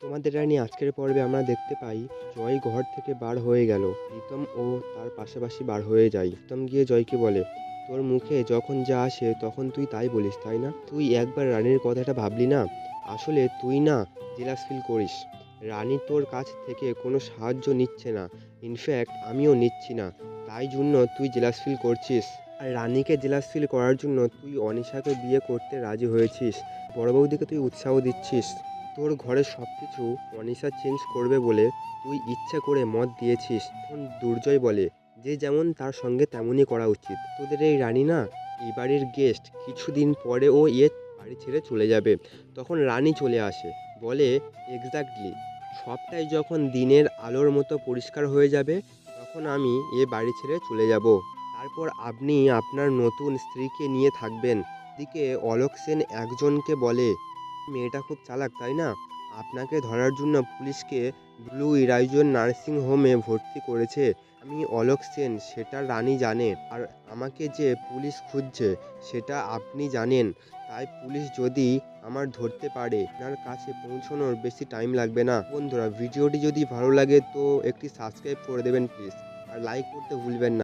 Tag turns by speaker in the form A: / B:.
A: তোমাদের রানী আজকের পর্বে আমরা দেখতে পাই জয় ঘর থেকে বার হয়ে গেল। প্রীতম ও তার পাশাপাশি বার হয়ে যায়। প্রীতম গিয়ে জয়কে বলে, তোর মুখে যখন যা আসে তখন তুই তাই বলিস, তাই না? তুই একবার রানীর কথাটা ভাবলি না? আসলে তুই না জেলাস ফিল করিস। রানী তোর কাছ থেকে কোনো সাহায্য নিচ্ছে না, ইনফ্যাক্ট আমিও নিচ্ছি না, তাই জন্য তুই জেলাস ফিল করছিস। আর রানীকে জেলাস ফিল করার জন্য তুই অনিশাকে বিয়ে করতে রাজি হয়েছিস। বড় বৌদিকে তুই উৎসাহ দিচ্ছিস। তোর ঘরের সব কিছু অনিশা চেঞ্জ করবে বলে তুই ইচ্ছা করে মত দিয়েছিস। তখন দুর্জয় বলে, যে যেমন তার সঙ্গে তেমনই করা উচিত। তোদের এই রানী না এই বাড়ির গেস্ট, কিছুদিন পরে ও বাড়ি ছেড়ে চলে যাবে। তখন রানী চলে আসে, বলে, এক্স্যাক্টলি, সবটাই যখন দিনের আলোর মতো পরিষ্কার হয়ে যাবে তখন আমি বাড়ি ছেড়ে চলে যাব। তারপর আপনি আপনার নতুন স্ত্রীকে নিয়ে থাকবেন। দিকে অলোক সেন একজনকে বলে, মেয়েটা খুব চালাক, তাই না? আপনাকে ধরার জন্য পুলিশকে ব্লু ইরাইজন নার্সিং হোমে ভর্তি করেছে। আমি অলোক সেন, সেটা রানী জানে। আর আমাকে যে পুলিশ খুঁজছে সেটা আপনি জানেন। তাই পুলিশ যদি আমার ধরতে পারে, আপনার কাছে পৌঁছানোর বেশি টাইম লাগবে না। বন্ধুরা, ভিডিওটি যদি ভালো লাগে তো একটি সাবস্ক্রাইব করে দেবেন প্লিজ, আর লাইক করতে ভুলবেন না।